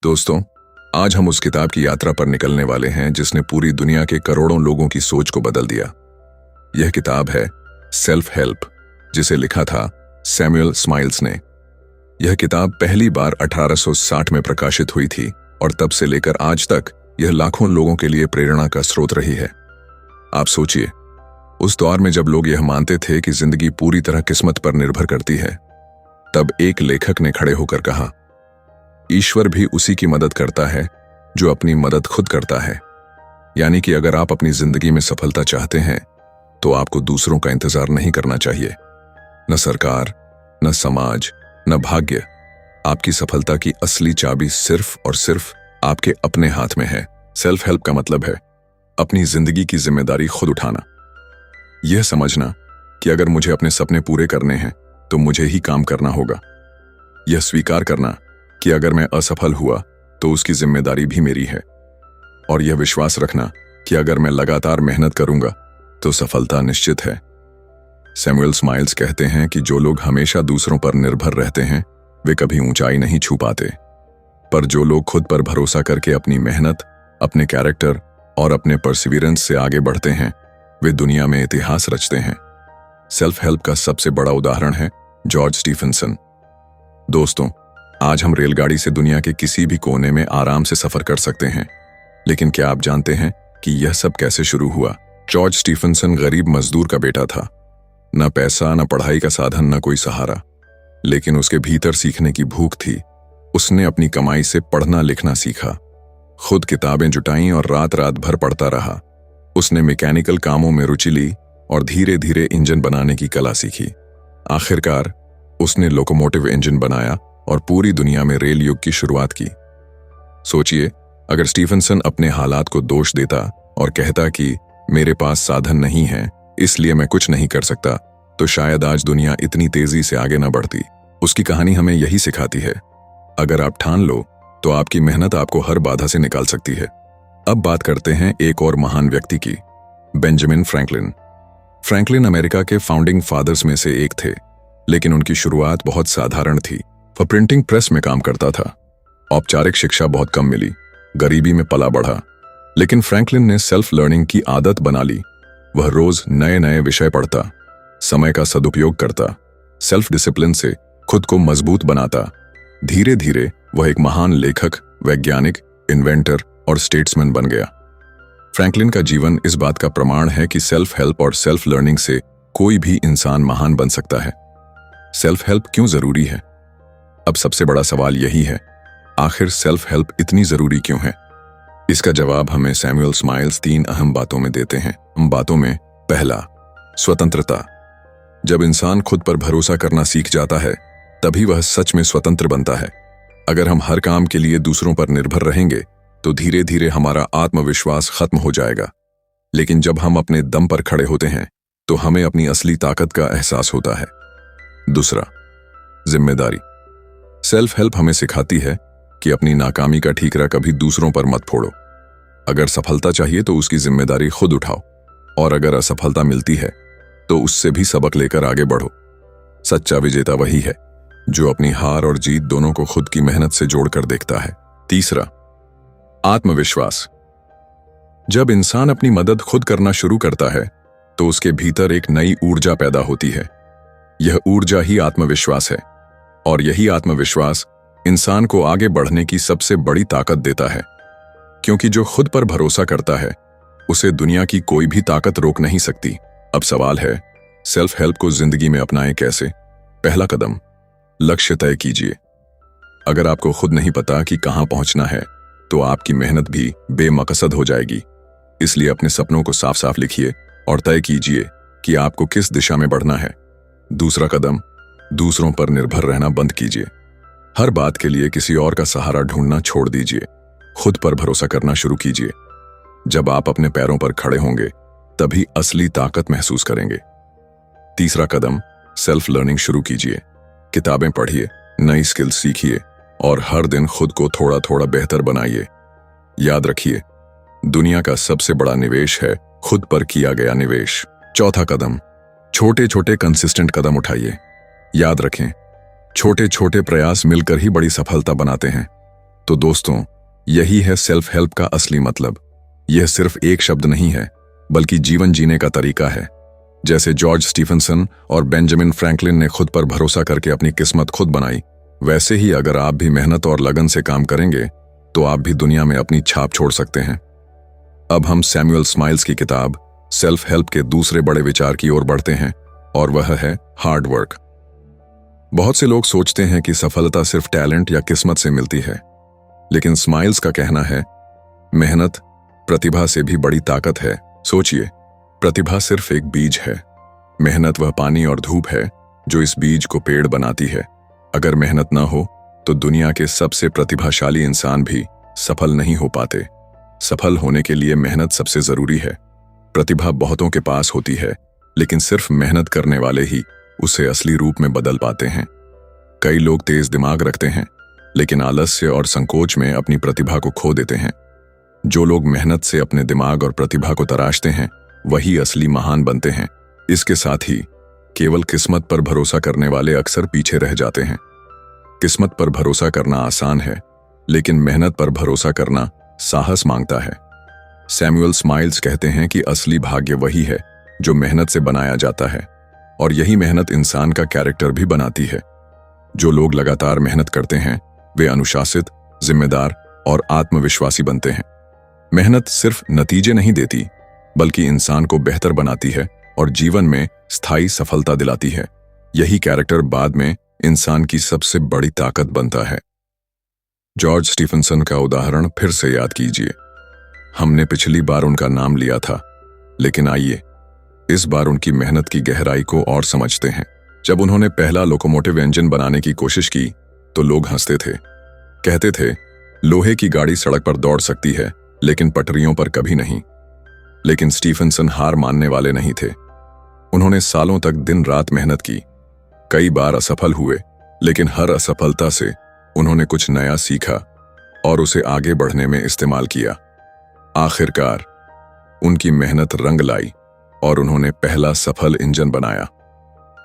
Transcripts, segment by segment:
दोस्तों, आज हम उस किताब की यात्रा पर निकलने वाले हैं जिसने पूरी दुनिया के करोड़ों लोगों की सोच को बदल दिया। यह किताब है सेल्फ हेल्प, जिसे लिखा था सैमुअल स्माइल्स ने। यह किताब पहली बार 1860 में प्रकाशित हुई थी और तब से लेकर आज तक यह लाखों लोगों के लिए प्रेरणा का स्रोत रही है। आप सोचिए, उस दौर में जब लोग यह मानते थे कि जिंदगी पूरी तरह किस्मत पर निर्भर करती है, तब एक लेखक ने खड़े होकर कहा, ईश्वर भी उसी की मदद करता है जो अपनी मदद खुद करता है। यानी कि अगर आप अपनी जिंदगी में सफलता चाहते हैं तो आपको दूसरों का इंतजार नहीं करना चाहिए। न सरकार, न समाज, न भाग्य। आपकी सफलता की असली चाबी सिर्फ और सिर्फ आपके अपने हाथ में है। सेल्फ हेल्प का मतलब है अपनी जिंदगी की जिम्मेदारी खुद उठाना। यह समझना कि अगर मुझे अपने सपने पूरे करने हैं तो मुझे ही काम करना होगा। यह स्वीकार करना कि अगर मैं असफल हुआ तो उसकी जिम्मेदारी भी मेरी है। और यह विश्वास रखना कि अगर मैं लगातार मेहनत करूंगा तो सफलता निश्चित है। सैमुअल स्माइल्स कहते हैं कि जो लोग हमेशा दूसरों पर निर्भर रहते हैं वे कभी ऊंचाई नहीं छू पाते, पर जो लोग खुद पर भरोसा करके अपनी मेहनत, अपने कैरेक्टर और अपने परसिविरेंस से आगे बढ़ते हैं वे दुनिया में इतिहास रचते हैं। सेल्फ हेल्प का सबसे बड़ा उदाहरण है जॉर्ज स्टीफनसन। दोस्तों, आज हम रेलगाड़ी से दुनिया के किसी भी कोने में आराम से सफर कर सकते हैं, लेकिन क्या आप जानते हैं कि यह सब कैसे शुरू हुआ? जॉर्ज स्टीफनसन गरीब मजदूर का बेटा था। न पैसा, न पढ़ाई का साधन, न कोई सहारा, लेकिन उसके भीतर सीखने की भूख थी। उसने अपनी कमाई से पढ़ना लिखना सीखा, खुद किताबें जुटाईं और रात रात भर पढ़ता रहा। उसने मैकेनिकल कामों में रुचि ली और धीरे धीरे इंजन बनाने की कला सीखी। आखिरकार उसने लोकोमोटिव इंजन बनाया और पूरी दुनिया में रेल युग की शुरुआत की। सोचिए, अगर स्टीफनसन अपने हालात को दोष देता और कहता कि मेरे पास साधन नहीं है इसलिए मैं कुछ नहीं कर सकता, तो शायद आज दुनिया इतनी तेजी से आगे न बढ़ती। उसकी कहानी हमें यही सिखाती है, अगर आप ठान लो तो आपकी मेहनत आपको हर बाधा से निकाल सकती है। अब बात करते हैं एक और महान व्यक्ति की, बेंजामिन फ्रैंकलिन। फ्रैंकलिन अमेरिका के फाउंडिंग फादर्स में से एक थे, लेकिन उनकी शुरुआत बहुत साधारण थी। वह प्रिंटिंग प्रेस में काम करता था। औपचारिक शिक्षा बहुत कम मिली, गरीबी में पला बढ़ा, लेकिन फ्रैंकलिन ने सेल्फ लर्निंग की आदत बना ली। वह रोज नए नए विषय पढ़ता, समय का सदुपयोग करता, सेल्फ डिसिप्लिन से खुद को मजबूत बनाता। धीरे धीरे वह एक महान लेखक, वैज्ञानिक, इन्वेंटर और स्टेट्समैन बन गया। फ्रैंकलिन का जीवन इस बात का प्रमाण है कि सेल्फ हेल्प और सेल्फ लर्निंग से कोई भी इंसान महान बन सकता है। सेल्फ हेल्प क्यों जरूरी है? अब सबसे बड़ा सवाल यही है, आखिर सेल्फ हेल्प इतनी जरूरी क्यों है? इसका जवाब हमें सैमुअल स्माइल्स 3 अहम बातों में देते हैं। उन बातों में पहला, स्वतंत्रता। जब इंसान खुद पर भरोसा करना सीख जाता है तभी वह सच में स्वतंत्र बनता है। अगर हम हर काम के लिए दूसरों पर निर्भर रहेंगे तो धीरे धीरे हमारा आत्मविश्वास खत्म हो जाएगा। लेकिन जब हम अपने दम पर खड़े होते हैं तो हमें अपनी असली ताकत का एहसास होता है। दूसरा, जिम्मेदारी। सेल्फ हेल्प हमें सिखाती है कि अपनी नाकामी का ठीकरा कभी दूसरों पर मत फोड़ो। अगर सफलता चाहिए तो उसकी जिम्मेदारी खुद उठाओ, और अगर असफलता मिलती है तो उससे भी सबक लेकर आगे बढ़ो। सच्चा विजेता वही है जो अपनी हार और जीत दोनों को खुद की मेहनत से जोड़कर देखता है। तीसरा, आत्मविश्वास। जब इंसान अपनी मदद खुद करना शुरू करता है तो उसके भीतर एक नई ऊर्जा पैदा होती है। यह ऊर्जा ही आत्मविश्वास है, और यही आत्मविश्वास इंसान को आगे बढ़ने की सबसे बड़ी ताकत देता है। क्योंकि जो खुद पर भरोसा करता है उसे दुनिया की कोई भी ताकत रोक नहीं सकती। अब सवाल है, सेल्फ हेल्प को जिंदगी में अपनाएं कैसे? पहला कदम, लक्ष्य तय कीजिए। अगर आपको खुद नहीं पता कि कहां पहुंचना है तो आपकी मेहनत भी बेमकसद हो जाएगी। इसलिए अपने सपनों को साफ साफ लिखिए और तय कीजिए कि आपको किस दिशा में बढ़ना है। दूसरा कदम, दूसरों पर निर्भर रहना बंद कीजिए। हर बात के लिए किसी और का सहारा ढूंढना छोड़ दीजिए। खुद पर भरोसा करना शुरू कीजिए। जब आप अपने पैरों पर खड़े होंगे तभी असली ताकत महसूस करेंगे। तीसरा कदम, सेल्फ लर्निंग शुरू कीजिए। किताबें पढ़िए, नई स्किल्स सीखिए और हर दिन खुद को थोड़ा थोड़ा बेहतर बनाइए। याद रखिए, दुनिया का सबसे बड़ा निवेश है खुद पर किया गया निवेश। चौथा कदम, छोटे छोटे कंसिस्टेंट कदम उठाइए। याद रखें, छोटे छोटे प्रयास मिलकर ही बड़ी सफलता बनाते हैं। तो दोस्तों, यही है सेल्फ हेल्प का असली मतलब। यह सिर्फ एक शब्द नहीं है, बल्कि जीवन जीने का तरीका है। जैसे जॉर्ज स्टीफनसन और बेंजामिन फ्रैंकलिन ने खुद पर भरोसा करके अपनी किस्मत खुद बनाई, वैसे ही अगर आप भी मेहनत और लगन से काम करेंगे तो आप भी दुनिया में अपनी छाप छोड़ सकते हैं। अब हम सैमुअल स्माइल्स की किताब सेल्फ हेल्प के दूसरे बड़े विचार की ओर बढ़ते हैं, और वह है हार्ड वर्क। बहुत से लोग सोचते हैं कि सफलता सिर्फ टैलेंट या किस्मत से मिलती है, लेकिन स्माइल्स का कहना है मेहनत प्रतिभा से भी बड़ी ताकत है। सोचिए, प्रतिभा सिर्फ एक बीज है, मेहनत वह पानी और धूप है जो इस बीज को पेड़ बनाती है। अगर मेहनत ना हो तो दुनिया के सबसे प्रतिभाशाली इंसान भी सफल नहीं हो पाते। सफल होने के लिए मेहनत सबसे जरूरी है। प्रतिभा बहुतों के पास होती है, लेकिन सिर्फ मेहनत करने वाले ही उसे असली रूप में बदल पाते हैं। कई लोग तेज दिमाग रखते हैं, लेकिन आलस्य और संकोच में अपनी प्रतिभा को खो देते हैं। जो लोग मेहनत से अपने दिमाग और प्रतिभा को तराशते हैं, वही असली महान बनते हैं। इसके साथ ही केवल किस्मत पर भरोसा करने वाले अक्सर पीछे रह जाते हैं। किस्मत पर भरोसा करना आसान है, लेकिन मेहनत पर भरोसा करना साहस मांगता है। सैमुअल स्माइल्स कहते हैं कि असली भाग्य वही है जो मेहनत से बनाया जाता है, और यही मेहनत इंसान का कैरेक्टर भी बनाती है। जो लोग लगातार मेहनत करते हैं, वे अनुशासित, जिम्मेदार और आत्मविश्वासी बनते हैं। मेहनत सिर्फ नतीजे नहीं देती, बल्कि इंसान को बेहतर बनाती है और जीवन में स्थायी सफलता दिलाती है। यही कैरेक्टर बाद में इंसान की सबसे बड़ी ताकत बनता है। जॉर्ज स्टीफनसन का उदाहरण फिर से याद कीजिए। हमने पिछली बार उनका नाम लिया था, लेकिन आइए इस बार उनकी मेहनत की गहराई को और समझते हैं। जब उन्होंने पहला लोकोमोटिव इंजन बनाने की कोशिश की तो लोग हंसते थे, कहते थे लोहे की गाड़ी सड़क पर दौड़ सकती है, लेकिन पटरियों पर कभी नहीं। लेकिन स्टीफनसन हार मानने वाले नहीं थे। उन्होंने सालों तक दिन रात मेहनत की, कई बार असफल हुए, लेकिन हर असफलता से उन्होंने कुछ नया सीखा और उसे आगे बढ़ने में इस्तेमाल किया। आखिरकार उनकी मेहनत रंग लाई और उन्होंने पहला सफल इंजन बनाया।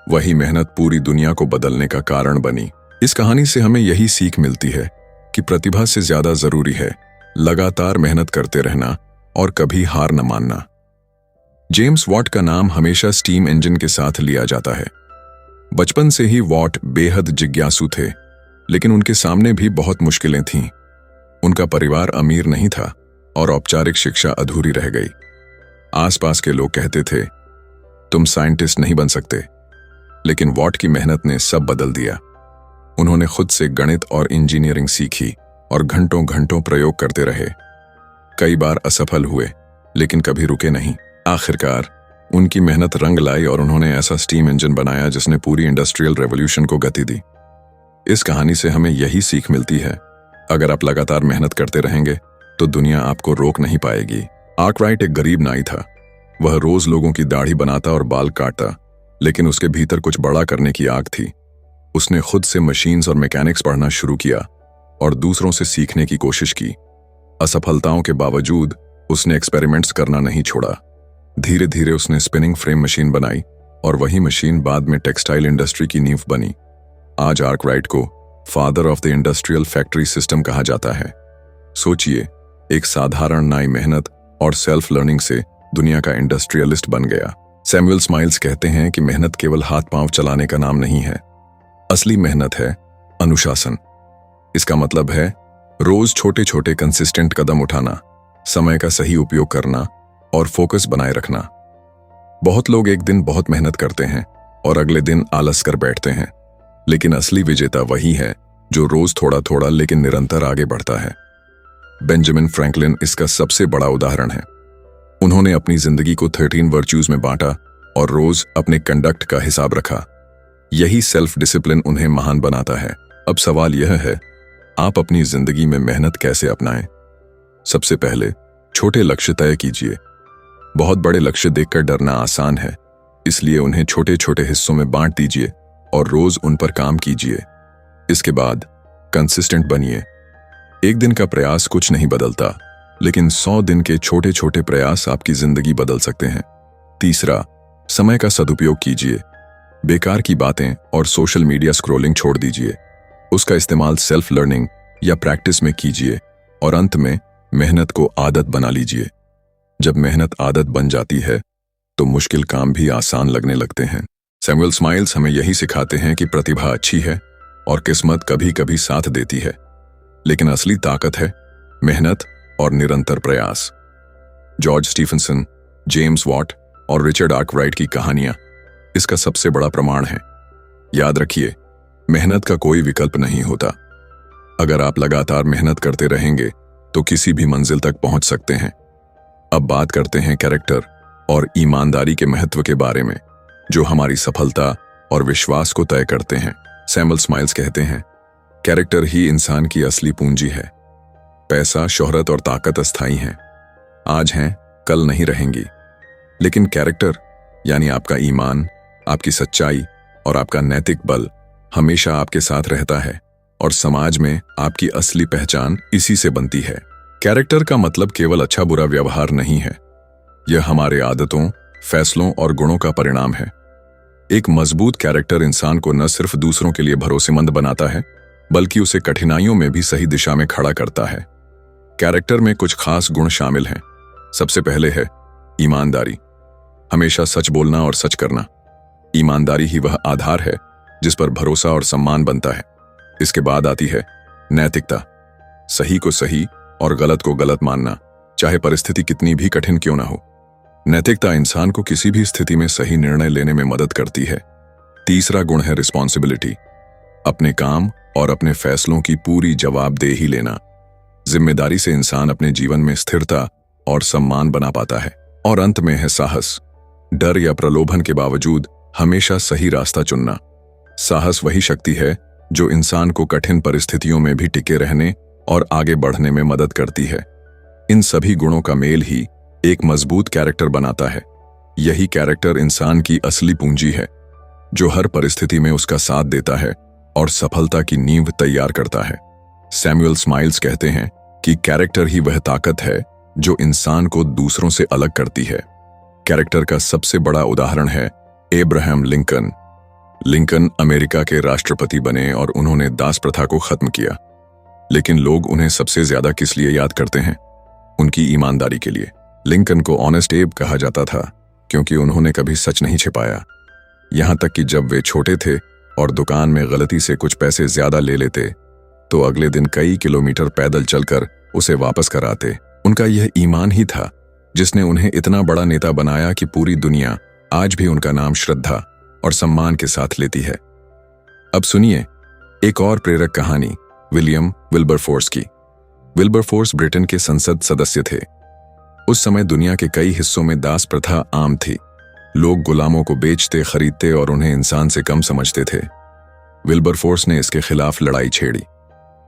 वही मेहनत पूरी दुनिया को बदलने का कारण बनी। इस कहानी से हमें यही सीख मिलती है कि प्रतिभा से ज्यादा जरूरी है लगातार मेहनत करते रहना और कभी हार न मानना। जेम्स वॉट का नाम हमेशा स्टीम इंजन के साथ लिया जाता है। बचपन से ही वॉट बेहद जिज्ञासु थे, लेकिन उनके सामने भी बहुत मुश्किलें थीं। उनका परिवार अमीर नहीं था और औपचारिक शिक्षा अधूरी रह गई। आसपास के लोग कहते थे तुम साइंटिस्ट नहीं बन सकते, लेकिन वॉट की मेहनत ने सब बदल दिया। उन्होंने खुद से गणित और इंजीनियरिंग सीखी और घंटों घंटों प्रयोग करते रहे। कई बार असफल हुए, लेकिन कभी रुके नहीं। आखिरकार उनकी मेहनत रंग लाई और उन्होंने ऐसा स्टीम इंजन बनाया जिसने पूरी इंडस्ट्रियल रेवोल्यूशन को गति दी। इस कहानी से हमें यही सीख मिलती है, अगर आप लगातार मेहनत करते रहेंगे तो दुनिया आपको रोक नहीं पाएगी। आर्कराइट एक गरीब नाई था। वह रोज लोगों की दाढ़ी बनाता और बाल काटता, लेकिन उसके भीतर कुछ बड़ा करने की आग थी। उसने खुद से मशीन्स और मैकेनिक्स पढ़ना शुरू किया और दूसरों से सीखने की कोशिश की। असफलताओं के बावजूद उसने एक्सपेरिमेंट्स करना नहीं छोड़ा। धीरे धीरे उसने स्पिनिंग फ्रेम मशीन बनाई और वही मशीन बाद में टेक्सटाइल इंडस्ट्री की नींव बनी। आज आर्कराइट को father of the industrial factory system कहा जाता है। सोचिए, एक साधारण नाई मेहनत और सेल्फ लर्निंग से दुनिया का इंडस्ट्रियलिस्ट बन गया। सैमुअल स्माइल्स कहते हैं कि मेहनत केवल हाथ पांव चलाने का नाम नहीं है। असली मेहनत है अनुशासन। इसका मतलब है रोज छोटे छोटे कंसिस्टेंट कदम उठाना, समय का सही उपयोग करना और फोकस बनाए रखना। बहुत लोग एक दिन बहुत मेहनत करते हैं और अगले दिन आलस कर बैठते हैं, लेकिन असली विजेता वही है जो रोज थोड़ा थोड़ा लेकिन निरंतर आगे बढ़ता है। बेंजामिन फ्रैंकलिन इसका सबसे बड़ा उदाहरण है। उन्होंने अपनी जिंदगी को 13 वर्च्यूज में बांटा और रोज अपने कंडक्ट का हिसाब रखा। यही सेल्फ डिसिप्लिन उन्हें महान बनाता है। अब सवाल यह है, आप अपनी जिंदगी में मेहनत कैसे अपनाएं? सबसे पहले छोटे लक्ष्य तय कीजिए। बहुत बड़े लक्ष्य देखकर डरना आसान है, इसलिए उन्हें छोटे छोटे हिस्सों में बांट दीजिए और रोज उन पर काम कीजिए। इसके बाद कंसिस्टेंट बनिए। एक दिन का प्रयास कुछ नहीं बदलता, लेकिन 100 दिन के छोटे छोटे प्रयास आपकी जिंदगी बदल सकते हैं। तीसरा, समय का सदुपयोग कीजिए। बेकार की बातें और सोशल मीडिया स्क्रॉलिंग छोड़ दीजिए। उसका इस्तेमाल सेल्फ लर्निंग, या प्रैक्टिस में कीजिए और अंत में मेहनत को आदत बना लीजिए। जब मेहनत आदत बन जाती है तो मुश्किल काम भी आसान लगने लगते हैं। सैमुअल स्माइल्स हमें यही सिखाते हैं कि प्रतिभा अच्छी है और किस्मत कभी कभी साथ देती है, लेकिन असली ताकत है मेहनत और निरंतर प्रयास। जॉर्ज स्टीफनसन, जेम्स वॉट और रिचर्ड आर्कराइट की कहानियां इसका सबसे बड़ा प्रमाण है। याद रखिए, मेहनत का कोई विकल्प नहीं होता। अगर आप लगातार मेहनत करते रहेंगे तो किसी भी मंजिल तक पहुंच सकते हैं। अब बात करते हैं कैरेक्टर और ईमानदारी के महत्व के बारे में, जो हमारी सफलता और विश्वास को तय करते हैं। सैमुअल स्माइल्स कहते हैं, कैरेक्टर ही इंसान की असली पूंजी है। पैसा, शोहरत और ताकत अस्थायी हैं, आज हैं, कल नहीं रहेंगी। लेकिन कैरेक्टर यानी आपका ईमान, आपकी सच्चाई और आपका नैतिक बल हमेशा आपके साथ रहता है और समाज में आपकी असली पहचान इसी से बनती है। कैरेक्टर का मतलब केवल अच्छा बुरा व्यवहार नहीं है, यह हमारे आदतों, फैसलों और गुणों का परिणाम है। एक मजबूत कैरेक्टर इंसान को न सिर्फ दूसरों के लिए भरोसेमंद बनाता है, बल्कि उसे कठिनाइयों में भी सही दिशा में खड़ा करता है। कैरेक्टर में कुछ खास गुण शामिल हैं। सबसे पहले है ईमानदारी, हमेशा सच बोलना और सच करना। ईमानदारी ही वह आधार है जिस पर भरोसा और सम्मान बनता है। इसके बाद आती है नैतिकता, सही को सही और गलत को गलत मानना, चाहे परिस्थिति कितनी भी कठिन क्यों ना हो। नैतिकता इंसान को किसी भी स्थिति में सही निर्णय लेने में मदद करती है। तीसरा गुण है रिस्पॉन्सिबिलिटी, अपने काम और अपने फैसलों की पूरी जवाबदेही लेना। जिम्मेदारी से इंसान अपने जीवन में स्थिरता और सम्मान बना पाता है। और अंत में है साहस, डर या प्रलोभन के बावजूद हमेशा सही रास्ता चुनना। साहस वही शक्ति है जो इंसान को कठिन परिस्थितियों में भी टिके रहने और आगे बढ़ने में मदद करती है। इन सभी गुणों का मेल ही एक मजबूत कैरेक्टर बनाता है। यही कैरेक्टर इंसान की असली पूंजी है, जो हर परिस्थिति में उसका साथ देता है और सफलता की नींव तैयार करता है। सैमुअल स्माइल्स कहते हैं कि कैरेक्टर ही वह ताकत है जो इंसान को दूसरों से अलग करती है। कैरेक्टर का सबसे बड़ा उदाहरण है एब्राहम लिंकन। लिंकन अमेरिका के राष्ट्रपति बने और उन्होंने दास प्रथा को खत्म किया, लेकिन लोग उन्हें सबसे ज्यादा किस लिए याद करते हैं? उनकी ईमानदारी के लिए। लिंकन को ऑनेस्ट एब कहा जाता था क्योंकि उन्होंने कभी सच नहीं छिपाया। यहां तक कि जब वे छोटे थे और दुकान में गलती से कुछ पैसे ज्यादा ले लेते तो अगले दिन कई किलोमीटर पैदल चलकर उसे वापस कराते। उनका यह ईमान ही था जिसने उन्हें इतना बड़ा नेता बनाया कि पूरी दुनिया आज भी उनका नाम श्रद्धा और सम्मान के साथ लेती है। अब सुनिए एक और प्रेरक कहानी विलियम विल्बरफोर्स की। विल्बरफोर्स ब्रिटेन के संसद सदस्य थे। उस समय दुनिया के कई हिस्सों में दास प्रथा आम थी। लोग गुलामों को बेचते, खरीदते और उन्हें इंसान से कम समझते थे। विल्बरफोर्स ने इसके खिलाफ लड़ाई छेड़ी।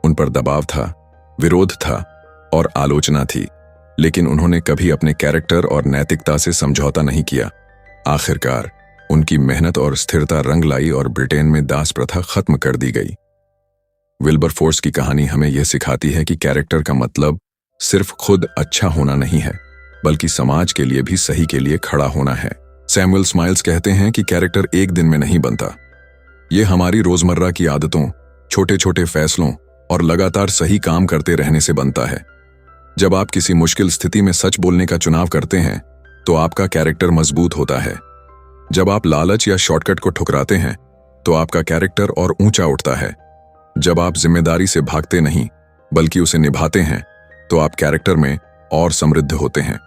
उन पर दबाव था, विरोध था और आलोचना थी, लेकिन उन्होंने कभी अपने कैरेक्टर और नैतिकता से समझौता नहीं किया। आखिरकार उनकी मेहनत और स्थिरता रंग लाई और ब्रिटेन में दास प्रथा खत्म कर दी गई। विल्बरफोर्स की कहानी हमें यह सिखाती है कि कैरेक्टर का मतलब सिर्फ खुद अच्छा होना नहीं है, बल्कि समाज के लिए भी सही के लिए खड़ा होना है। सैमुअल स्माइल्स कहते हैं कि कैरेक्टर एक दिन में नहीं बनता। ये हमारी रोजमर्रा की आदतों, छोटे छोटे फैसलों और लगातार सही काम करते रहने से बनता है। जब आप किसी मुश्किल स्थिति में सच बोलने का चुनाव करते हैं तो आपका कैरेक्टर मजबूत होता है। जब आप लालच या शॉर्टकट को ठुकराते हैं तो आपका कैरेक्टर और ऊंचा उठता है। जब आप जिम्मेदारी से भागते नहीं बल्कि उसे निभाते हैं तो आप कैरेक्टर में और समृद्ध होते हैं।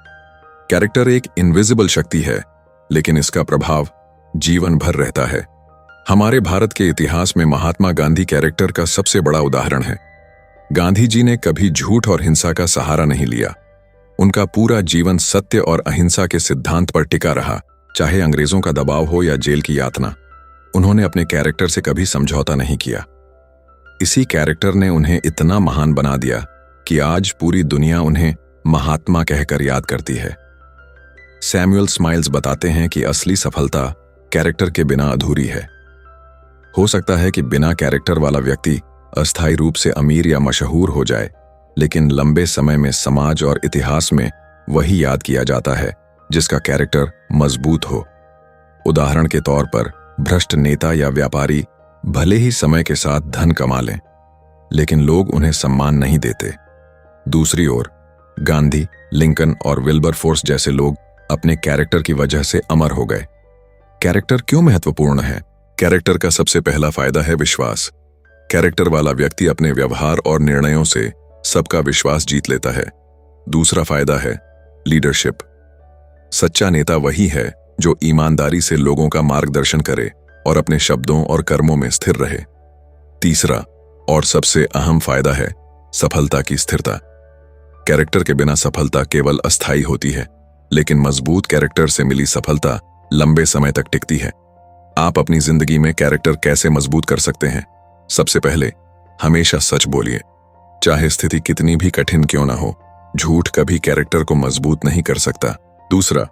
कैरेक्टर एक इनविजिबल शक्ति है, लेकिन इसका प्रभाव जीवन भर रहता है। हमारे भारत के इतिहास में महात्मा गांधी कैरेक्टर का सबसे बड़ा उदाहरण है। गांधी जी ने कभी झूठ और हिंसा का सहारा नहीं लिया। उनका पूरा जीवन सत्य और अहिंसा के सिद्धांत पर टिका रहा, चाहे अंग्रेजों का दबाव हो या जेल की यातना। उन्होंने अपने कैरेक्टर से कभी समझौता नहीं किया। इसी कैरेक्टर ने उन्हें इतना महान बना दिया कि आज पूरी दुनिया उन्हें महात्मा कहकर याद करती है। सैमुअल स्माइल्स बताते हैं कि असली सफलता कैरेक्टर के बिना अधूरी है। हो सकता है कि बिना कैरेक्टर वाला व्यक्ति अस्थायी रूप से अमीर या मशहूर हो जाए, लेकिन लंबे समय में समाज और इतिहास में वही याद किया जाता है जिसका कैरेक्टर मजबूत हो। उदाहरण के तौर पर भ्रष्ट नेता या व्यापारी भले ही समय के साथ धन कमा लें, लेकिन लोग उन्हें सम्मान नहीं देते। दूसरी ओर गांधी, लिंकन और विल्बरफोर्स जैसे लोग अपने कैरेक्टर की वजह से अमर हो गए। कैरेक्टर क्यों महत्वपूर्ण है? कैरेक्टर का सबसे पहला फायदा है विश्वास। कैरेक्टर वाला व्यक्ति अपने व्यवहार और निर्णयों से सबका विश्वास जीत लेता है। दूसरा फायदा है लीडरशिप। सच्चा नेता वही है जो ईमानदारी से लोगों का मार्गदर्शन करे और अपने शब्दों और कर्मों में स्थिर रहे। तीसरा और सबसे अहम फायदा है सफलता की स्थिरता। कैरेक्टर के बिना सफलता केवल अस्थायी होती है, लेकिन मजबूत कैरेक्टर से मिली सफलता लंबे समय तक टिकती है। आप अपनी जिंदगी में कैरेक्टर कैसे मजबूत कर सकते हैं? सबसे पहले हमेशा सच बोलिए, चाहे स्थिति कितनी भी कठिन क्यों ना हो। झूठ कभी कैरेक्टर को मजबूत नहीं कर सकता। दूसरा,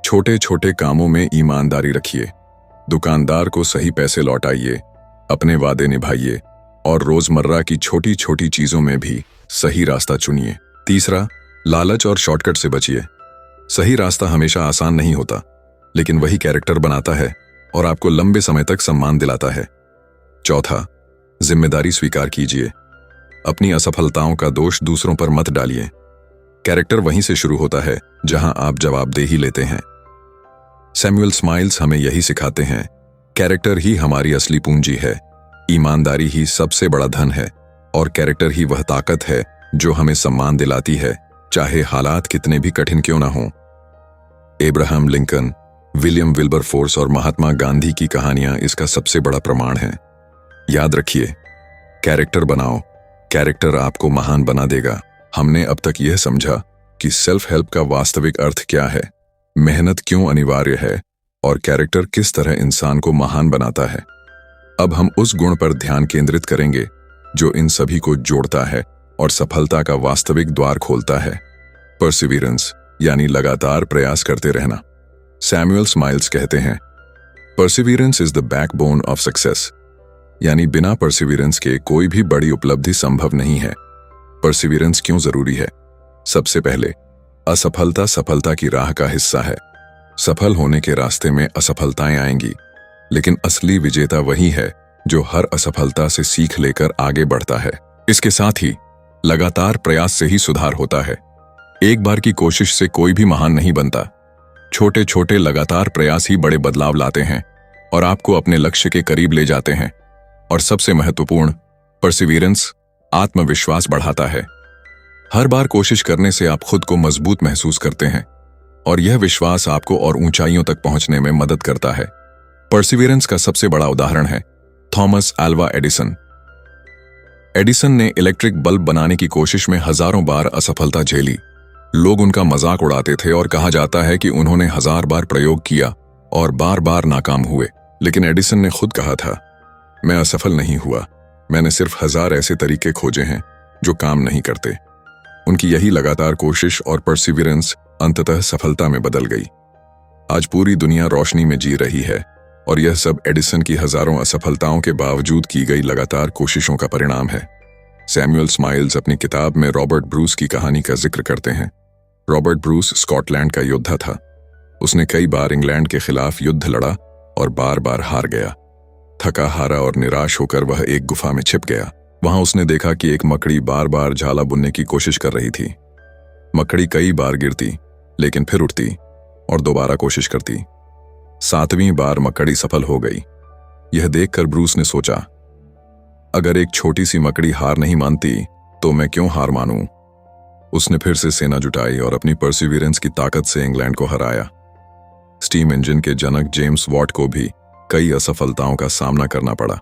छोटे छोटे कामों में ईमानदारी रखिए। दुकानदार को सही पैसे लौटाइए, अपने वादे निभाइए और रोजमर्रा की छोटी छोटी चीजों में भी सही रास्ता चुनिए। तीसरा, लालच और शॉर्टकट से बचिए। सही रास्ता हमेशा आसान नहीं होता, लेकिन वही कैरेक्टर बनाता है और आपको लंबे समय तक सम्मान दिलाता है। चौथा, जिम्मेदारी स्वीकार कीजिए। अपनी असफलताओं का दोष दूसरों पर मत डालिए। कैरेक्टर वहीं से शुरू होता है जहां आप जवाबदेही लेते हैं। सैमुअल स्माइल्स हमें यही सिखाते हैं, कैरेक्टर ही हमारी असली पूंजी है, ईमानदारी ही सबसे बड़ा धन है और कैरेक्टर ही वह ताकत है जो हमें सम्मान दिलाती है, चाहे हालात कितने भी कठिन क्यों ना हों। एब्राहम लिंकन, विलियम विल्बरफोर्स और महात्मा गांधी की कहानियां इसका सबसे बड़ा प्रमाण हैं। याद रखिए, कैरेक्टर बनाओ, कैरेक्टर आपको महान बना देगा। हमने अब तक यह समझा कि सेल्फ हेल्प का वास्तविक अर्थ क्या है, मेहनत क्यों अनिवार्य है और कैरेक्टर किस तरह इंसान को महान बनाता है। अब हम उस गुण पर ध्यान केंद्रित करेंगे जो इन सभी को जोड़ता है और सफलता का वास्तविक द्वार खोलता है। परसिवियरेंस, यानी लगातार प्रयास करते रहना। सैमुअल स्माइल्स कहते हैं, Perseverance is the backbone of success, यानी बिना परसिवियरेंस के कोई भी बड़ी उपलब्धि संभव नहीं है। परसिवियरेंस क्यों जरूरी है? सबसे पहले, असफलता सफलता की राह का हिस्सा है। सफल होने के रास्ते में असफलताएं आएंगी, लेकिन असली विजेता वही है जो हर असफलता से सीख लेकर आगे बढ़ता है। इसके साथ ही लगातार प्रयास से ही सुधार होता है। एक बार की कोशिश से कोई भी महान नहीं बनता। छोटे छोटे लगातार प्रयास ही बड़े बदलाव लाते हैं और आपको अपने लक्ष्य के करीब ले जाते हैं। और सबसे महत्वपूर्ण, परसिवियरेंस आत्मविश्वास बढ़ाता है। हर बार कोशिश करने से आप खुद को मजबूत महसूस करते हैं और यह विश्वास आपको और ऊंचाइयों तक पहुंचने में मदद करता है। परसिवियरेंस का सबसे बड़ा उदाहरण है थॉमस अल्वा एडिसन। एडिसन ने इलेक्ट्रिक बल्ब बनाने की कोशिश में हजारों बार असफलता झेली। लोग उनका मजाक उड़ाते थे और कहा जाता है कि उन्होंने 1000 बार प्रयोग किया और बार बार नाकाम हुए। लेकिन एडिसन ने खुद कहा था, मैं असफल नहीं हुआ, मैंने सिर्फ 1000 ऐसे तरीके खोजे हैं जो काम नहीं करते। उनकी यही लगातार कोशिश और परसिवियरेंस अंततः सफलता में बदल गई। आज पूरी दुनिया रोशनी में जी रही है और यह सब एडिसन की हजारों असफलताओं के बावजूद की गई लगातार कोशिशों का परिणाम है। सैमुअल स्माइल्स अपनी किताब में रॉबर्ट ब्रूस की कहानी का जिक्र करते हैं। रॉबर्ट ब्रूस स्कॉटलैंड का योद्धा था। उसने कई बार इंग्लैंड के खिलाफ युद्ध लड़ा और बार बार हार गया। थका हारा और निराश होकर वह एक गुफा में छिप गया। वहां उसने देखा कि एक मकड़ी बार बार झाला बुनने की कोशिश कर रही थी। मकड़ी कई बार गिरती, लेकिन फिर उठती और दोबारा कोशिश करती। 7वीं बार मकड़ी सफल हो गई। यह देखकर ब्रूस ने सोचा, अगर एक छोटी सी मकड़ी हार नहीं मानती तो मैं क्यों हार मानूं। उसने फिर से सेना जुटाई और अपनी परसिवियरेंस की ताकत से इंग्लैंड को हराया। स्टीम इंजन के जनक जेम्स वॉट को भी कई असफलताओं का सामना करना पड़ा।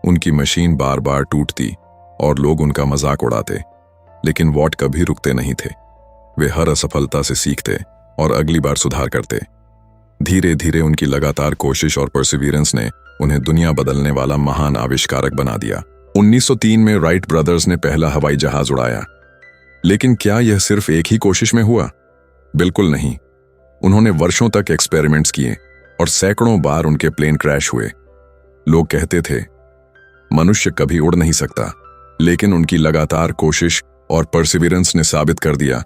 उनकी मशीन बार बार टूटती और लोग उनका मजाक उड़ाते, लेकिन वॉट कभी रुकते नहीं थे। वे हर असफलता से सीखते और अगली बार सुधार करते। धीरे धीरे उनकी लगातार कोशिश और परसिवियरेंस ने उन्हें दुनिया बदलने वाला महान आविष्कारक बना दिया। 1903 में राइट ब्रदर्स ने पहला हवाई जहाज उड़ाया। लेकिन क्या यह सिर्फ एक ही कोशिश में हुआ? बिल्कुल नहीं। उन्होंने वर्षों तक एक्सपेरिमेंट्स किए और सैकड़ों बार उनके प्लेन क्रैश हुए। लोग कहते थे, मनुष्य कभी उड़ नहीं सकता, लेकिन उनकी लगातार कोशिश और परसिवियरेंस ने साबित कर दिया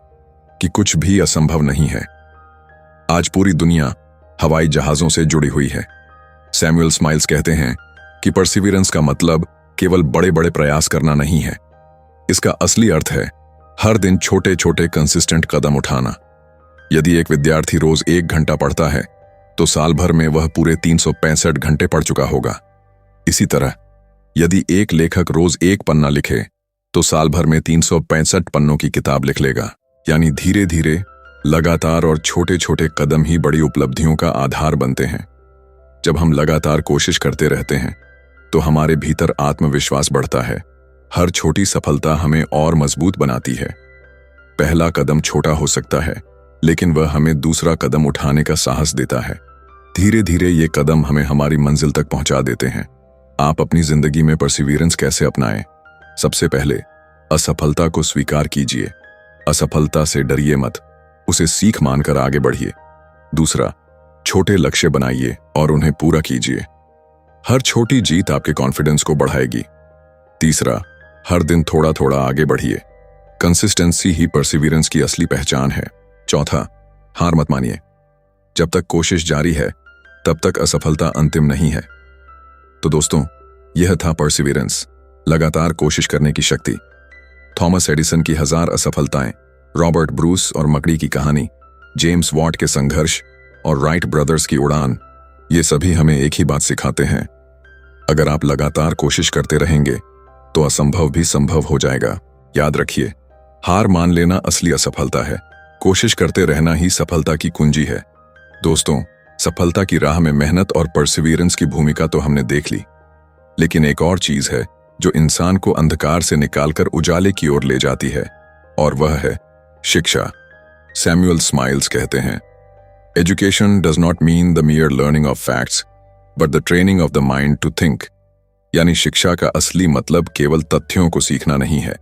कि कुछ भी असंभव नहीं है। आज पूरी दुनिया हवाई जहाजों से जुड़ी हुई है। सैमुअल स्माइल्स कहते हैं कि परसिवियरेंस का मतलब केवल बड़े बड़े प्रयास करना नहीं है। इसका असली अर्थ है हर दिन छोटे छोटे कंसिस्टेंट कदम उठाना। यदि एक विद्यार्थी रोज 1 घंटा पढ़ता है तो साल भर में वह पूरे 365 घंटे पढ़ चुका होगा। इसी तरह यदि एक लेखक रोज 1 पन्ना लिखे तो साल भर में 365 पन्नों की किताब लिख लेगा। यानी धीरे धीरे, लगातार और छोटे छोटे कदम ही बड़ी उपलब्धियों का आधार बनते हैं। जब हम लगातार कोशिश करते रहते हैं तो हमारे भीतर आत्मविश्वास बढ़ता है। हर छोटी सफलता हमें और मजबूत बनाती है। पहला कदम छोटा हो सकता है, लेकिन वह हमें दूसरा कदम उठाने का साहस देता है। धीरे धीरे ये कदम हमें हमारी मंजिल तक पहुंचा देते हैं। आप अपनी जिंदगी में परसिवियरेंस कैसे अपनाएं? सबसे पहले असफलता को स्वीकार कीजिए। असफलता से डरिए मत, उसे सीख मानकर आगे बढ़िए। दूसरा, छोटे लक्ष्य बनाइए और उन्हें पूरा कीजिए। हर छोटी जीत आपके कॉन्फिडेंस को बढ़ाएगी। तीसरा, हर दिन थोड़ा थोड़ा आगे बढ़िए। कंसिस्टेंसी ही परसिवियरेंस की असली पहचान है। चौथा, हार मत मानिए। जब तक कोशिश जारी है तब तक असफलता अंतिम नहीं है। तो दोस्तों, यह था परसिवियरेंस, लगातार कोशिश करने की शक्ति। थॉमस एडिसन की 1000 असफलताएं, रॉबर्ट ब्रूस और मकड़ी की कहानी, जेम्स वॉट के संघर्ष और राइट ब्रदर्स की उड़ान, ये सभी हमें एक ही बात सिखाते हैं। अगर आप लगातार कोशिश करते रहेंगे तो असंभव भी संभव हो जाएगा। याद रखिए, हार मान लेना असली असफलता है। कोशिश करते रहना ही सफलता की कुंजी है। दोस्तों, सफलता की राह में मेहनत और परसिवियरेंस की भूमिका तो हमने देख ली, लेकिन एक और चीज है जो इंसान को अंधकार से निकालकर उजाले की ओर ले जाती है, और वह है शिक्षा। सैमुअल स्माइल्स कहते हैं, education does not mean the mere learning of facts but the training of the mind to think. यानी शिक्षा का असली मतलब केवल तथ्यों को सीखना नहीं है,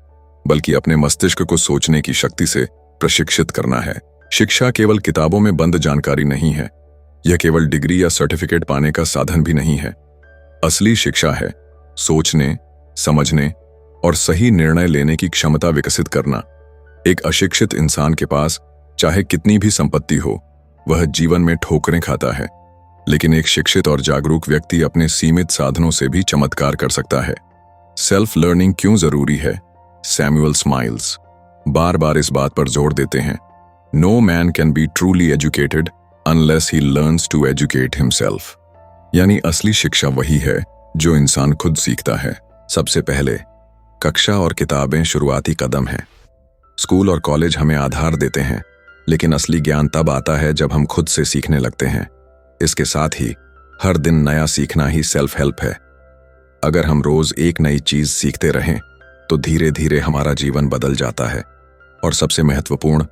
बल्कि अपने मस्तिष्क को सोचने की शक्ति से प्रशिक्षित करना है। शिक्षा केवल किताबों में बंद जानकारी नहीं है। यह केवल डिग्री या सर्टिफिकेट पाने का साधन भी नहीं है। असली शिक्षा है सोचने, समझने और सही निर्णय लेने की क्षमता विकसित करना। एक अशिक्षित इंसान के पास चाहे कितनी भी संपत्ति हो, वह जीवन में ठोकरें खाता है, लेकिन एक शिक्षित और जागरूक व्यक्ति अपने सीमित साधनों से भी चमत्कार कर सकता है। सेल्फ लर्निंग क्यों जरूरी है? सैमुअल स्माइल्स बार बार इस बात पर जोर देते हैं, no man can be truly educated unless he learns to educate himself. यानी असली शिक्षा वही है जो इंसान खुद सीखता है। सबसे पहले, कक्षा और किताबें शुरुआती कदम हैं। स्कूल और कॉलेज हमें आधार देते हैं, लेकिन असली ज्ञान तब आता है जब हम खुद से सीखने लगते हैं। इसके साथ ही हर दिन नया सीखना ही सेल्फ हेल्प है। अगर हम रोज एक नई चीज सीखते रहें तो धीरे धीरे हमारा जीवन बदल जाता है। और सबसे महत्वपूर्ण,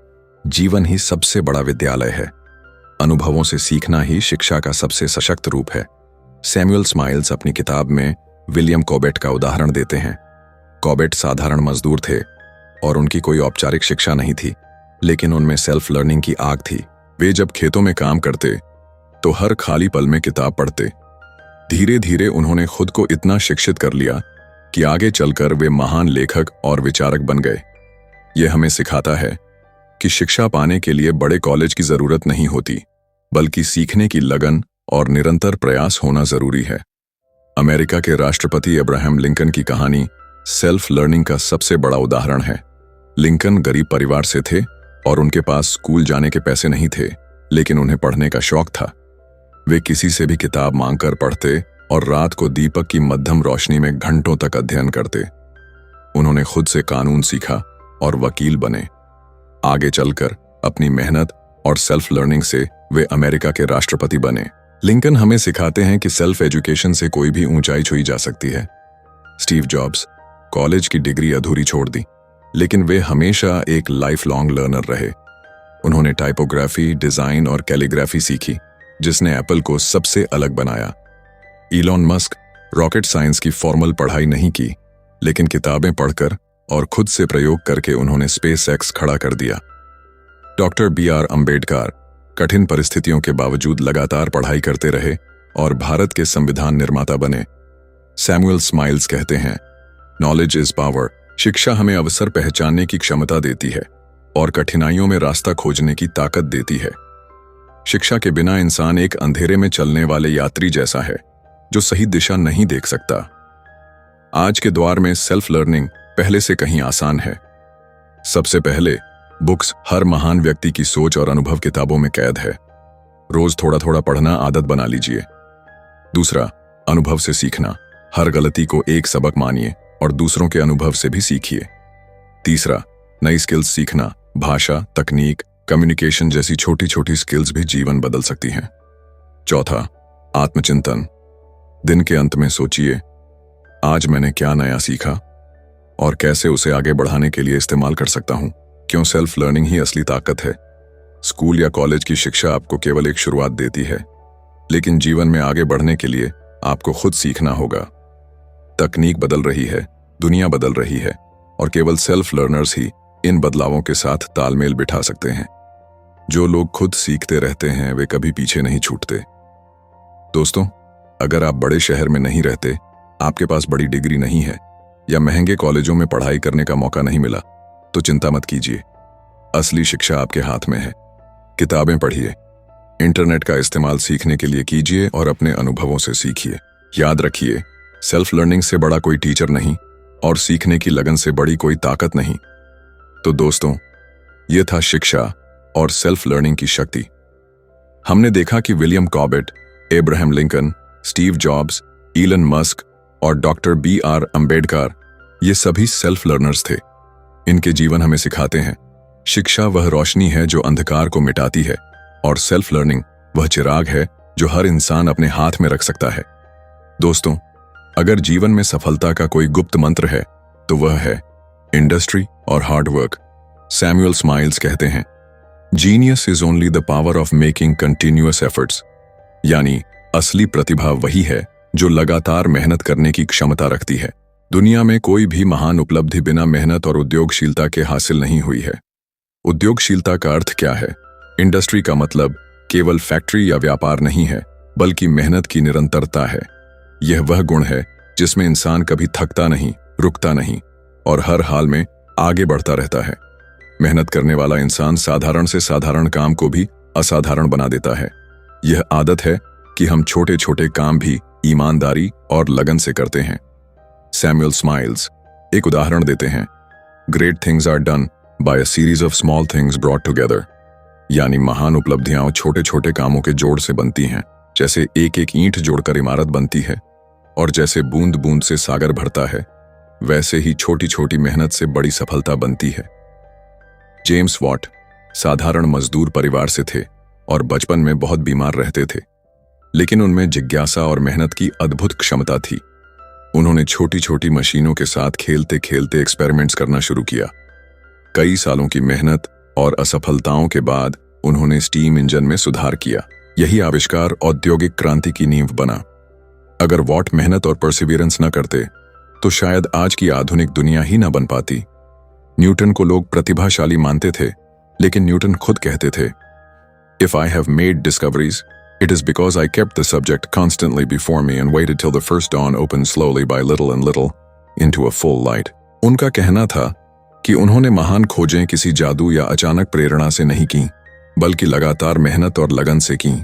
जीवन ही सबसे बड़ा विद्यालय है। अनुभवों से सीखना ही शिक्षा का सबसे सशक्त रूप है। सैमुअल स्माइल्स अपनी किताब में विलियम कॉबेट का उदाहरण देते हैं। कॉबेट साधारण मजदूर थे और उनकी कोई औपचारिक शिक्षा नहीं थी, लेकिन उनमें सेल्फ लर्निंग की आग थी। वे जब खेतों में काम करते तो हर खाली पल में किताब पढ़ते। धीरे धीरे उन्होंने खुद को इतना शिक्षित कर लिया कि आगे चलकर वे महान लेखक और विचारक बन गए। यह हमें सिखाता है कि शिक्षा पाने के लिए बड़े कॉलेज की जरूरत नहीं होती, बल्कि सीखने की लगन और निरंतर प्रयास होना जरूरी है। अमेरिका के राष्ट्रपति अब्राहम लिंकन की कहानी सेल्फ लर्निंग का सबसे बड़ा उदाहरण है। लिंकन गरीब परिवार से थे और उनके पास स्कूल जाने के पैसे नहीं थे, लेकिन उन्हें पढ़ने का शौक था। वे किसी से भी किताब मांगकर पढ़ते और रात को दीपक की मध्यम रोशनी में घंटों तक अध्ययन करते। उन्होंने खुद से कानून सीखा और वकील बने। आगे चलकर अपनी मेहनत और सेल्फ लर्निंग से वे अमेरिका के राष्ट्रपति बने। लिंकन हमें सिखाते हैं कि सेल्फ एजुकेशन से कोई भी ऊंचाई छुई जा सकती है। स्टीव जॉब्स कॉलेज की डिग्री अधूरी छोड़ दी, लेकिन वे हमेशा एक लाइफ लॉन्ग लर्नर रहे। उन्होंने टाइपोग्राफी, डिजाइन और कैलीग्राफी सीखी, जिसने एप्पल को सबसे अलग बनाया। इलॉन मस्क रॉकेट साइंस की फॉर्मल पढ़ाई नहीं की, लेकिन किताबें पढ़कर और खुद से प्रयोग करके उन्होंने स्पेस एक्स खड़ा कर दिया। डॉक्टर BR अम्बेडकर कठिन परिस्थितियों के बावजूद लगातार पढ़ाई करते रहे और भारत के संविधान निर्माता बने। सैमुअल स्माइल्स कहते हैं, नॉलेज इज पावर। शिक्षा हमें अवसर पहचानने की क्षमता देती है और कठिनाइयों में रास्ता खोजने की ताकत देती है। शिक्षा के बिना इंसान एक अंधेरे में चलने वाले यात्री जैसा है, जो सही दिशा नहीं देख सकता। आज के दौर में सेल्फ लर्निंग पहले से कहीं आसान है। सबसे पहले, बुक्स हर महान व्यक्ति की सोच और अनुभव किताबों में कैद है। रोज थोड़ा थोड़ा पढ़ना आदत बना लीजिए। दूसरा, अनुभव से सीखना। हर गलती को एक सबक मानिए और दूसरों के अनुभव से भी सीखिए। तीसरा, नई स्किल्स सीखना। भाषा, तकनीक, कम्युनिकेशन जैसी छोटी छोटी स्किल्स भी जीवन बदल सकती हैं। चौथा, आत्मचिंतन। दिन के अंत में सोचिए, आज मैंने क्या नया सीखा और कैसे उसे आगे बढ़ाने के लिए इस्तेमाल कर सकता हूं। क्यों सेल्फ लर्निंग ही असली ताकत है। स्कूल या कॉलेज की शिक्षा आपको केवल एक शुरुआत देती है, लेकिन जीवन में आगे बढ़ने के लिए आपको खुद सीखना होगा। तकनीक बदल रही है, दुनिया बदल रही है और केवल सेल्फ लर्नर्स ही इन बदलावों के साथ तालमेल बिठा सकते हैं। जो लोग खुद सीखते रहते हैं वे कभी पीछे नहीं छूटते। दोस्तों, अगर आप बड़े शहर में नहीं रहते, आपके पास बड़ी डिग्री नहीं है या महंगे कॉलेजों में पढ़ाई करने का मौका नहीं मिला, तो चिंता मत कीजिए। असली शिक्षा आपके हाथ में है। किताबें पढ़िए, इंटरनेट का इस्तेमाल सीखने के लिए कीजिए और अपने अनुभवों से सीखिए। याद रखिए, सेल्फ लर्निंग से बड़ा कोई टीचर नहीं और सीखने की लगन से बड़ी कोई ताकत नहीं। तो दोस्तों, यह था शिक्षा और सेल्फ लर्निंग की शक्ति। हमने देखा कि William Corbett, Abraham Lincoln, Steve jobs, Elon Musk और डॉक्टर B.R. अम्बेडकर ये सभी सेल्फ लर्नर्स थे। इनके जीवन हमें सिखाते हैं, शिक्षा वह रोशनी है जो अंधकार को मिटाती है और सेल्फ लर्निंग वह चिराग है जो हर इंसान अपने हाथ में रख सकता है। दोस्तों, अगर जीवन में सफलता का कोई गुप्त मंत्र है तो वह है इंडस्ट्री और हार्ड वर्क। सैमुअल स्माइल्स कहते हैं, genius is only the power of making continuous efforts. यानी असली प्रतिभा वही है जो लगातार मेहनत करने की क्षमता रखती है। दुनिया में कोई भी महान उपलब्धि बिना मेहनत और उद्योगशीलता के हासिल नहीं हुई है। उद्योगशीलता का अर्थ क्या है? इंडस्ट्री का मतलब केवल फैक्ट्री या व्यापार नहीं है, बल्कि मेहनत की निरंतरता है। यह वह गुण है जिसमें इंसान कभी थकता नहीं, रुकता नहीं और हर हाल में आगे बढ़ता रहता है। मेहनत करने वाला इंसान साधारण से साधारण काम को भी असाधारण बना देता है। यह आदत है कि हम छोटे छोटे काम भी ईमानदारी और लगन से करते हैं। सैमुअल स्माइल्स एक उदाहरण देते हैं, great things are done by a series of small things brought together. यानी महान उपलब्धियां छोटे छोटे कामों के जोड़ से बनती हैं। जैसे एक एक ईंट जोड़कर इमारत बनती है और जैसे बूंद बूंद से सागर भरता है, वैसे ही छोटी छोटी मेहनत से बड़ी सफलता बनती है। जेम्स वॉट साधारण मजदूर परिवार से थे और बचपन में बहुत बीमार रहते थे, लेकिन उनमें जिज्ञासा और मेहनत की अद्भुत क्षमता थी। उन्होंने छोटी छोटी मशीनों के साथ खेलते खेलते एक्सपेरिमेंट्स करना शुरू किया। कई सालों की मेहनत और असफलताओं के बाद उन्होंने स्टीम इंजन में सुधार किया। यही आविष्कार औद्योगिक क्रांति की नींव बना। अगर वॉट मेहनत और परसिवियरेंस न करते तो शायद आज की आधुनिक दुनिया ही न बन पाती। न्यूटन को लोग प्रतिभाशाली मानते थे, लेकिन न्यूटन खुद कहते थे, if I have made discoveries it is because I kept the subject constantly before me and waited till the first dawn opened slowly by little and little into a full light। उनका कहना था कि उन्होंने महान खोजें किसी जादू या अचानक प्रेरणा से नहीं की, बल्कि लगातार मेहनत और लगन से की।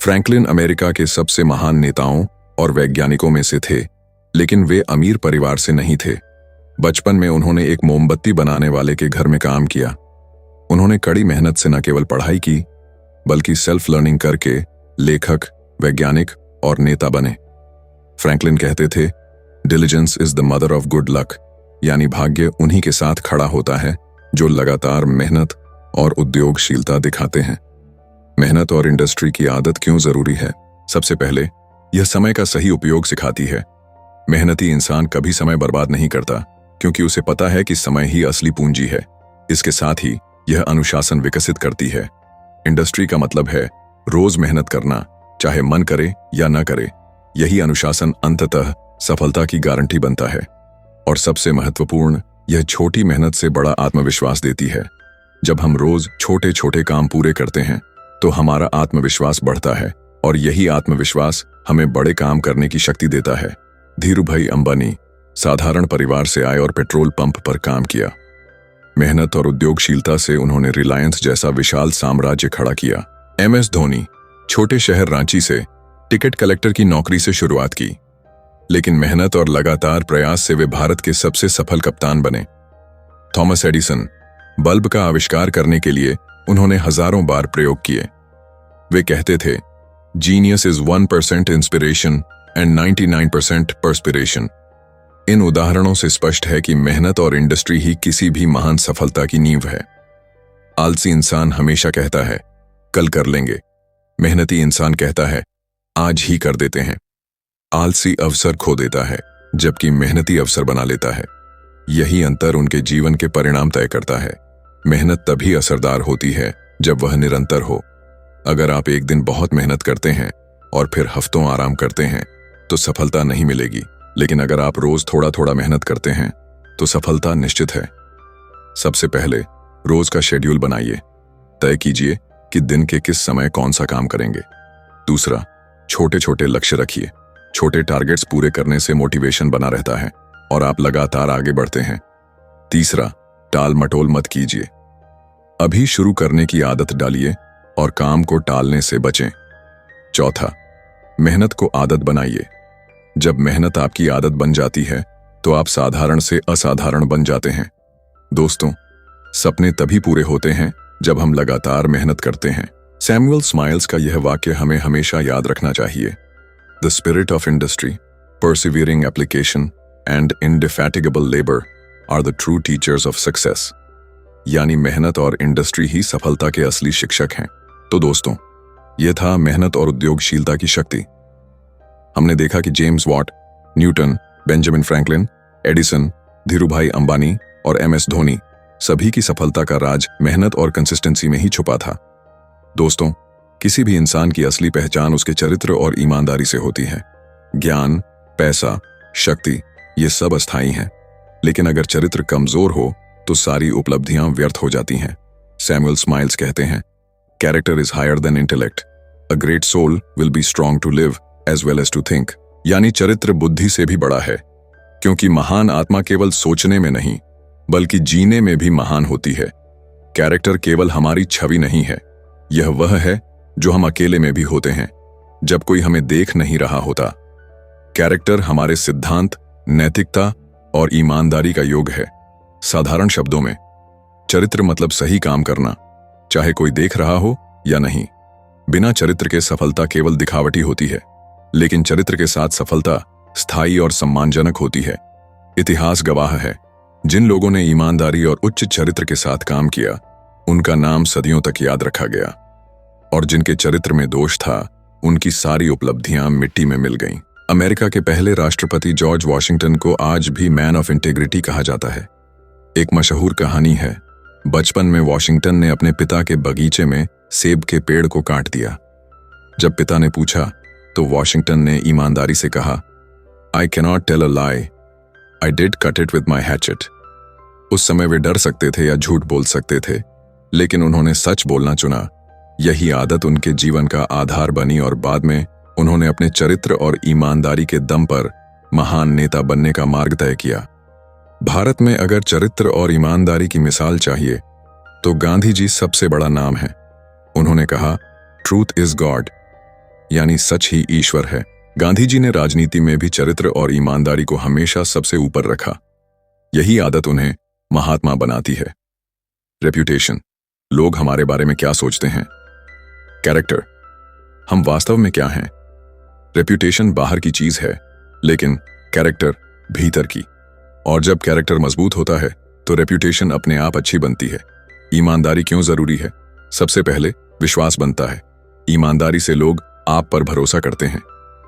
फ्रैंकलिन अमेरिका के सबसे महान नेताओं और वैज्ञानिकों में से थे, लेकिन वे अमीर परिवार से नहीं थे। बचपन में उन्होंने एक मोमबत्ती बनाने वाले के घर में काम किया। उन्होंने कड़ी मेहनत से न केवल पढ़ाई की, बल्कि सेल्फ लर्निंग करके लेखक, वैज्ञानिक और नेता बने। फ्रैंकलिन कहते थे, diligence is the mother of good luck. यानी भाग्य उन्हीं के साथ खड़ा होता है जो लगातार मेहनत और उद्योगशीलता दिखाते हैं। मेहनत और इंडस्ट्री की आदत क्यों जरूरी है? सबसे पहले, यह समय का सही उपयोग सिखाती है। मेहनती इंसान कभी समय बर्बाद नहीं करता, क्योंकि उसे पता है कि समय ही असली पूंजी है। इसके साथ ही यह अनुशासन विकसित करती है। इंडस्ट्री का मतलब है रोज मेहनत करना, चाहे मन करे या न करे। यही अनुशासन अंततः सफलता की गारंटी बनता है। और सबसे महत्वपूर्ण, यह छोटी मेहनत से बड़ा आत्मविश्वास देती है। जब हम रोज छोटे छोटे काम पूरे करते हैं तो हमारा आत्मविश्वास बढ़ता है और यही आत्मविश्वास हमें बड़े काम करने की शक्ति देता है। धीरूभाई अंबानी साधारण परिवार से आए और पेट्रोल पंप पर काम किया। मेहनत और उद्योगशीलता से उन्होंने रिलायंस जैसा विशाल साम्राज्य खड़ा किया। MS धोनी छोटे शहर रांची से टिकट कलेक्टर की नौकरी से शुरुआत की। लेकिन मेहनत और लगातार प्रयास से वे भारत के सबसे सफल कप्तान बने। थॉमस एडिसन, बल्ब का आविष्कार करने के लिए उन्होंने हजारों बार प्रयोग किए। वे कहते थे, genius is 1% inspiration and 99% perspiration. इन उदाहरणों से स्पष्ट है कि मेहनत और इंडस्ट्री ही किसी भी महान सफलता की नींव है। आलसी इंसान हमेशा कहता है, कल कर लेंगे। मेहनती इंसान कहता है, आज ही कर देते हैं। आलसी अवसर खो देता है, जबकि मेहनती अवसर बना लेता है। यही अंतर उनके जीवन के परिणाम तय करता है। मेहनत तभी असरदार होती है जब वह निरंतर हो। अगर आप एक दिन बहुत मेहनत करते हैं और फिर हफ्तों आराम करते हैं तो सफलता नहीं मिलेगी, लेकिन अगर आप रोज थोड़ा थोड़ा मेहनत करते हैं तो सफलता निश्चित है। सबसे पहले रोज का शेड्यूल बनाइए। तय कीजिए कि दिन के किस समय कौन सा काम करेंगे। दूसरा, छोटे छोटे लक्ष्य रखिए। छोटे टारगेट्स पूरे करने से मोटिवेशन बना रहता है और आप लगातार आगे बढ़ते हैं। तीसरा, टाल मटोल मत कीजिए। अभी शुरू करने की आदत डालिए और काम को टालने से बचें। चौथा, मेहनत को आदत बनाइए। जब मेहनत आपकी आदत बन जाती है तो आप साधारण से असाधारण बन जाते हैं। दोस्तों, सपने तभी पूरे होते हैं जब हम लगातार मेहनत करते हैं। सैमुअल स्माइल्स का यह वाक्य हमें हमेशा याद रखना चाहिए। The spirit of industry, persevering application and indefatigable labour are the true teachers of success. यानी मेहनत और इंडस्ट्री ही सफलता के असली शिक्षक हैं। तो दोस्तों, यह था मेहनत और उद्योगशीलता की शक्ति। हमने देखा कि James Watt, Newton, Benjamin Franklin, Edison, Dhirubhai Ambani और MS धोनी, सभी की सफलता का राज मेहनत और कंसिस्टेंसी में ही छुपा था। दोस्तों, किसी भी इंसान की असली पहचान उसके चरित्र और ईमानदारी से होती है। ज्ञान, पैसा, शक्ति, ये सब अस्थायी हैं, लेकिन अगर चरित्र कमजोर हो तो सारी उपलब्धियां व्यर्थ हो जाती हैं। सैमुअल स्माइल्स कहते हैं, character is higher than intellect. A great soul will be strong to live as well as to think. यानी चरित्र बुद्धि से भी बड़ा है, क्योंकि महान आत्मा केवल सोचने में नहीं बल्कि जीने में भी महान होती है। कैरेक्टर केवल हमारी छवि नहीं है, यह वह है जो हम अकेले में भी होते हैं जब कोई हमें देख नहीं रहा होता। कैरेक्टर हमारे सिद्धांत, नैतिकता और ईमानदारी का योग है। साधारण शब्दों में, चरित्र मतलब सही काम करना, चाहे कोई देख रहा हो या नहीं। बिना चरित्र के सफलता केवल दिखावटी होती है, लेकिन चरित्र के साथ सफलता स्थायी और सम्मानजनक होती है। इतिहास गवाह है, जिन लोगों ने ईमानदारी और उच्च चरित्र के साथ काम किया, उनका नाम सदियों तक याद रखा गया, और जिनके चरित्र में दोष था, उनकी सारी उपलब्धियां मिट्टी में मिल गईं। अमेरिका के पहले राष्ट्रपति जॉर्ज वॉशिंगटन को आज भी मैन ऑफ इंटेग्रिटी कहा जाता है। एक मशहूर कहानी है, बचपन में वॉशिंगटन ने अपने पिता के बगीचे में सेब के पेड़ को काट दिया। जब पिता ने पूछा तो वॉशिंगटन ने ईमानदारी से कहा, I cannot tell a lie, I did cut it with my hatchet. उस समय वे डर सकते थे या झूठ बोल सकते थे, लेकिन उन्होंने सच बोलना चुना। यही आदत उनके जीवन का आधार बनी और बाद में उन्होंने अपने चरित्र और ईमानदारी के दम पर महान नेता बनने का मार्ग तय किया। भारत में अगर चरित्र और ईमानदारी की मिसाल चाहिए तो गांधी जी सबसे बड़ा नाम है। उन्होंने कहा, ट्रूथ इज गॉड, यानी सच ही ईश्वर है। गांधी जी ने राजनीति में भी चरित्र और ईमानदारी को हमेशा सबसे ऊपर रखा। यही आदत उन्हें महात्मा बनाती है। रेप्यूटेशन, लोग हमारे बारे में क्या सोचते हैं। कैरेक्टर, हम वास्तव में क्या हैं। रेप्यूटेशन बाहर की चीज है, लेकिन कैरेक्टर भीतर की। और जब कैरेक्टर मजबूत होता है तो रेप्यूटेशन अपने आप अच्छी बनती है। ईमानदारी क्यों जरूरी है? सबसे पहले विश्वास बनता है। ईमानदारी से लोग आप पर भरोसा करते हैं।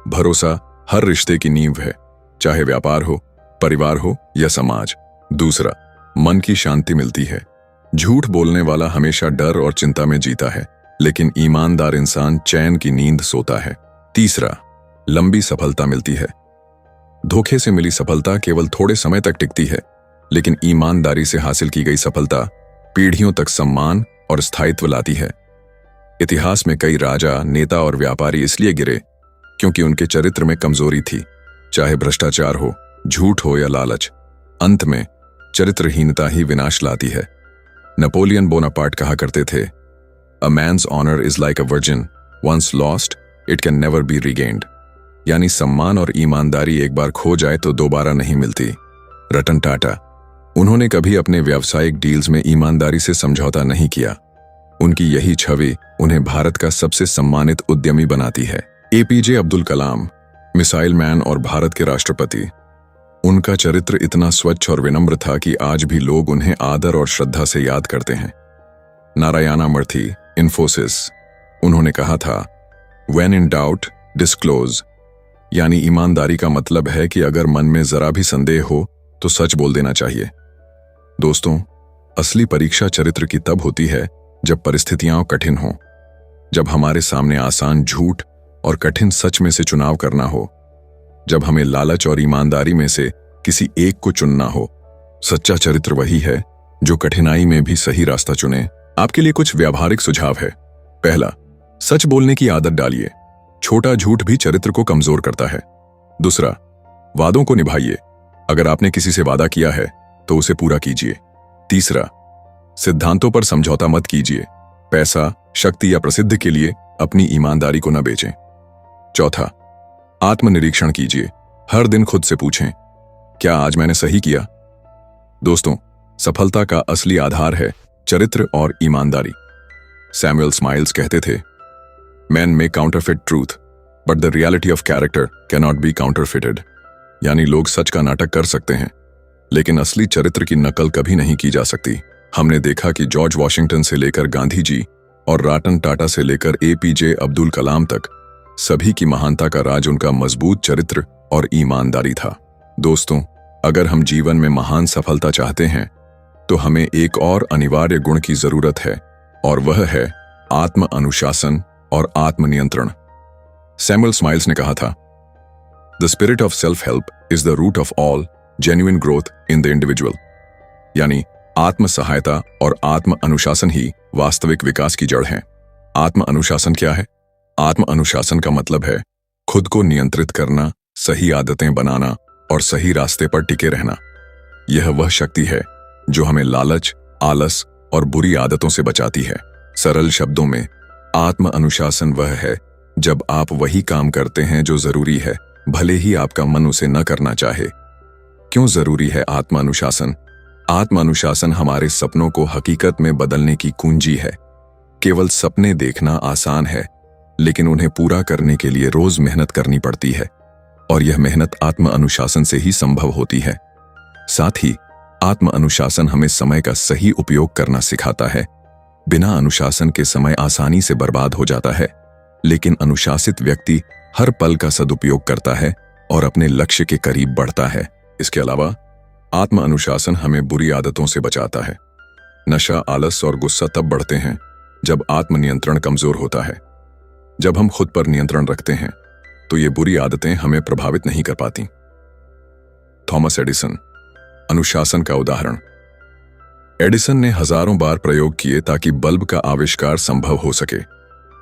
भरोसा हर रिश्ते की नींव है, चाहे व्यापार हो, परिवार हो या समाज। दूसरा, मन की शांति मिलती है। झूठ बोलने वाला हमेशा डर और चिंता में जीता है, लेकिन ईमानदार इंसान चैन की नींद सोता है। तीसरा, लंबी सफलता मिलती है। धोखे से मिली सफलता केवल थोड़े समय तक टिकती है, लेकिन ईमानदारी से हासिल की गई सफलता पीढ़ियों तक सम्मान और स्थायित्व लाती है। इतिहास में कई राजा, नेता और व्यापारी इसलिए गिरे क्योंकि उनके चरित्र में कमजोरी थी, चाहे भ्रष्टाचार हो, झूठ हो या लालच। अंत में चरित्रहीनता ही विनाश लाती है। नेपोलियन बोनापार्ट कहा करते थे, a man's honour is like a virgin, once lost it can never be regained. यानी सम्मान और ईमानदारी एक बार खो जाए तो दोबारा नहीं मिलती। रतन टाटा, उन्होंने कभी अपने व्यावसायिक डील्स में ईमानदारी से समझौता नहीं किया। उनकी यही छवि उन्हें भारत का सबसे सम्मानित उद्यमी बनाती है। APJ Abdul Kalam, missile man और भारत के राष्ट्रपति। उनका चरित्र इतना स्वच्छ और विनम्र था कि आज भी लोग उन्हें आदर और श्रद्धा से याद करते हैं। नारायण मूर्ति, इन्फोसिस, उन्होंने कहा था, When in doubt, disclose, यानी ईमानदारी का मतलब है कि अगर मन में जरा भी संदेह हो तो सच बोल देना चाहिए। दोस्तों, असली परीक्षा चरित्र की तब होती है जब परिस्थितियां कठिन हों, जब हमारे सामने आसान झूठ और कठिन सच में से चुनाव करना हो, जब हमें लालच और ईमानदारी में से किसी एक को चुनना हो। सच्चा चरित्र वही है जो कठिनाई में भी सही रास्ता चुने। आपके लिए कुछ व्यावहारिक सुझाव है। पहला, सच बोलने की आदत डालिए। छोटा झूठ भी चरित्र को कमजोर करता है। दूसरा, वादों को निभाइए। अगर आपने किसी से वादा किया है तो उसे पूरा कीजिए। तीसरा, सिद्धांतों पर समझौता मत कीजिए। पैसा, शक्ति या प्रसिद्धि के लिए अपनी ईमानदारी को न बेचें। चौथा, आत्मनिरीक्षण कीजिए। हर दिन खुद से पूछें, क्या आज मैंने सही किया? दोस्तों, सफलता का असली आधार है चरित्र और ईमानदारी। सैमुअल स्माइल्स कहते थे, Men may counterfeit truth, but the reality of character cannot be counterfeited। यानी लोग सच का नाटक कर सकते हैं, लेकिन असली चरित्र की नकल कभी नहीं की जा सकती। हमने देखा कि जॉर्ज वॉशिंगटन से लेकर गांधी जी और रतन टाटा से लेकर एपीजे अब्दुल कलाम तक, सभी की महानता का राज उनका मजबूत चरित्र और ईमानदारी था। दोस्तों, अगर हम जीवन में महान सफलता चाहते हैं तो हमें एक और अनिवार्य गुण की जरूरत है, और वह है आत्म अनुशासन और आत्मनियंत्रण। सैमुअल स्माइल्स ने कहा था, the spirit of self help is the root of all genuine growth in the individual. यानी आत्म सहायता और आत्म अनुशासन ही वास्तविक विकास की जड़ है। आत्म अनुशासन क्या है? आत्म अनुशासन का मतलब है खुद को नियंत्रित करना, सही आदतें बनाना और सही रास्ते पर टिके रहना। यह वह शक्ति है जो हमें लालच, आलस और बुरी आदतों से बचाती है। सरल शब्दों में, आत्म अनुशासन वह है जब आप वही काम करते हैं जो जरूरी है, भले ही आपका मन उसे न करना चाहे। क्यों जरूरी है आत्म अनुशासन? आत्म अनुशासन हमारे सपनों को हकीकत में बदलने की कुंजी है। केवल सपने देखना आसान है, लेकिन उन्हें पूरा करने के लिए रोज मेहनत करनी पड़ती है, और यह मेहनत आत्म अनुशासन से ही संभव होती है। साथ ही आत्म अनुशासन हमें समय का सही उपयोग करना सिखाता है। बिना अनुशासन के समय आसानी से बर्बाद हो जाता है, लेकिन अनुशासित व्यक्ति हर पल का सदुपयोग करता है और अपने लक्ष्य के करीब बढ़ता है। इसके अलावा आत्म अनुशासन हमें बुरी आदतों से बचाता है। नशा, आलस और गुस्सा तब बढ़ते हैं जब आत्मनियंत्रण कमजोर होता है। जब हम खुद पर नियंत्रण रखते हैं तो ये बुरी आदतें हमें प्रभावित नहीं कर पाती। थॉमस एडिसन, अनुशासन का उदाहरण। एडिसन ने हजारों बार प्रयोग किए ताकि बल्ब का आविष्कार संभव हो सके।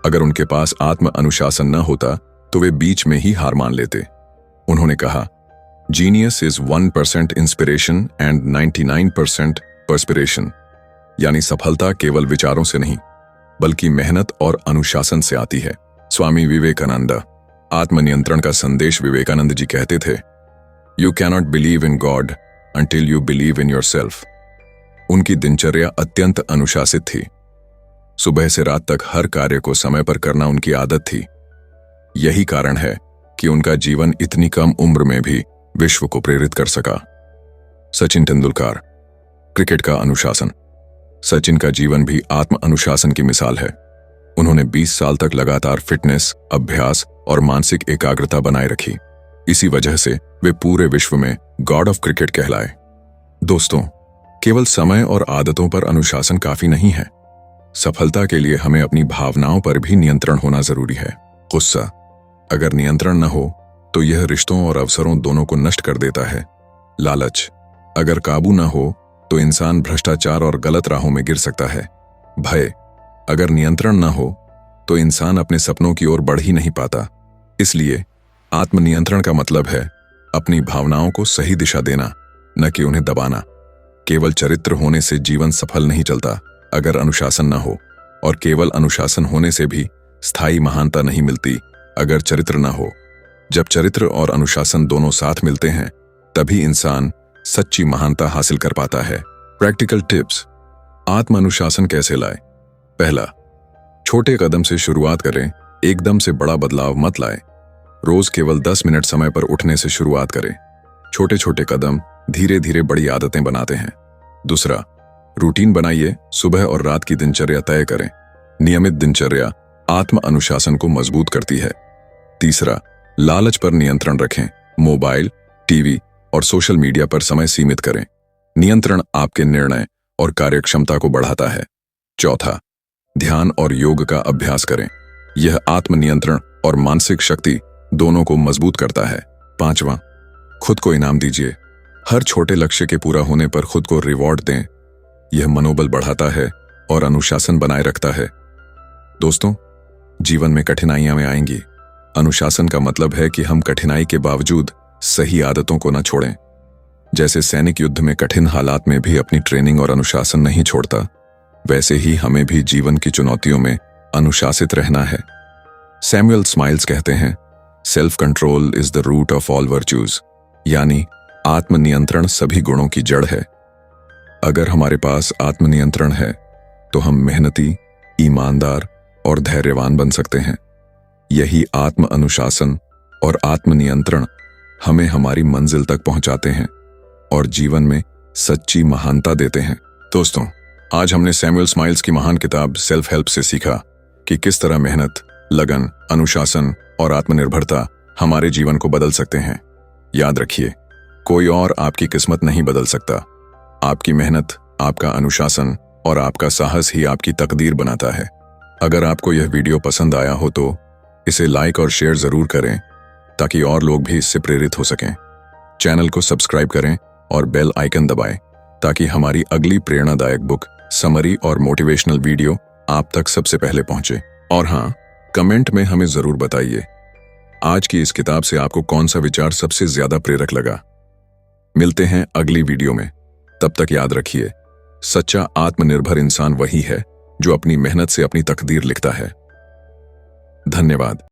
अगर उनके पास आत्म अनुशासन न होता तो वे बीच में ही हार मान लेते। उन्होंने कहा, genius is 1% inspiration and 99% perspiration. यानी सफलता केवल विचारों से नहीं, बल्कि मेहनत और अनुशासन से आती है। स्वामी विवेकानंद, आत्मनियंत्रण का संदेश। विवेकानंद जी कहते थे, you cannot believe in God until you believe in yourself. उनकी दिनचर्या अत्यंत अनुशासित थी। सुबह से रात तक हर कार्य को समय पर करना उनकी आदत थी। यही कारण है कि उनका जीवन इतनी कम उम्र में भी विश्व को प्रेरित कर सका। सचिन तेंदुलकर, क्रिकेट का अनुशासन। सचिन का जीवन भी आत्म अनुशासन की मिसाल है। उन्होंने 20 साल तक लगातार फिटनेस, अभ्यास और मानसिक एकाग्रता बनाए रखी। इसी वजह से वे पूरे विश्व में गॉड ऑफ क्रिकेट कहलाए। दोस्तों, केवल समय और आदतों पर अनुशासन काफी नहीं है। सफलता के लिए हमें अपनी भावनाओं पर भी नियंत्रण होना जरूरी है। गुस्सा, अगर नियंत्रण न हो तो यह रिश्तों और अवसरों दोनों को नष्ट कर देता है। लालच, अगर काबू न हो तो इंसान भ्रष्टाचार और गलत राहों में गिर सकता है। भय, अगर नियंत्रण न हो तो इंसान अपने सपनों की ओर बढ़ ही नहीं पाता। इसलिए आत्मनियंत्रण का मतलब है अपनी भावनाओं को सही दिशा देना, न कि उन्हें दबाना। केवल चरित्र होने से जीवन सफल नहीं चलता अगर अनुशासन न हो, और केवल अनुशासन होने से भी स्थायी महानता नहीं मिलती अगर चरित्र न हो। जब चरित्र और अनुशासन दोनों साथ मिलते हैं तभी इंसान सच्ची महानता हासिल कर पाता है। प्रैक्टिकल टिप्स, आत्म अनुशासन कैसे लाएं? पहला, छोटे कदम से शुरुआत करें, एकदम से बड़ा बदलाव मत लाएं। रोज केवल 10 मिनट समय पर उठने से शुरुआत करें। छोटे छोटे कदम धीरे धीरे बड़ी आदतें बनाते हैं। दूसरा, रूटीन बनाइए, सुबह और रात की दिनचर्या तय करें। नियमित दिनचर्या आत्म अनुशासन को मजबूत करती है। तीसरा, लालच पर नियंत्रण रखें। मोबाइल, टीवी और सोशल मीडिया पर समय सीमित करें। नियंत्रण आपके निर्णय और कार्यक्षमता को बढ़ाता है। चौथा, ध्यान और योग का अभ्यास करें। यह आत्मनियंत्रण और मानसिक शक्ति दोनों को मजबूत करता है। पांचवां, खुद को इनाम दीजिए। हर छोटे लक्ष्य के पूरा होने पर खुद को रिवॉर्ड दें। यह मनोबल बढ़ाता है और अनुशासन बनाए रखता है। दोस्तों, जीवन में कठिनाइयां में आएंगी। अनुशासन का मतलब है कि हम कठिनाई के बावजूद सही आदतों को न छोड़ें। जैसे सैनिक युद्ध में कठिन हालात में भी अपनी ट्रेनिंग और अनुशासन नहीं छोड़ता, वैसे ही हमें भी जीवन की चुनौतियों में अनुशासित रहना है। सैमुअल स्माइल्स कहते हैं, self control is the root of all virtues, यानी आत्मनियंत्रण सभी गुणों की जड़ है। अगर हमारे पास आत्मनियंत्रण है तो हम मेहनती, ईमानदार और धैर्यवान बन सकते हैं। यही आत्म अनुशासन और आत्मनियंत्रण हमें हमारी मंजिल तक पहुंचाते हैं और जीवन में सच्ची महानता देते हैं। दोस्तों, आज हमने सैमुअल स्माइल्स की महान किताब सेल्फ हेल्प से सीखा कि किस तरह मेहनत, लगन, अनुशासन और आत्मनिर्भरता हमारे जीवन को बदल सकते हैं। याद रखिए, कोई और आपकी किस्मत नहीं बदल सकता। आपकी मेहनत, आपका अनुशासन और आपका साहस ही आपकी तकदीर बनाता है। अगर आपको यह वीडियो पसंद आया हो तो इसे लाइक और शेयर जरूर करें ताकि और लोग भी इससे प्रेरित हो सकें। चैनल को सब्सक्राइब करें और बेल आइकन दबाएं ताकि हमारी अगली प्रेरणादायक बुक, समरी और मोटिवेशनल वीडियो आप तक सबसे पहले पहुंचे। और हाँ, कमेंट में हमें जरूर बताइए आज की इस किताब से आपको कौन सा विचार सबसे ज्यादा प्रेरक लगा। मिलते हैं अगली वीडियो में। तब तक याद रखिए, सच्चा आत्मनिर्भर इंसान वही है जो अपनी मेहनत से अपनी तकदीर लिखता है। धन्यवाद।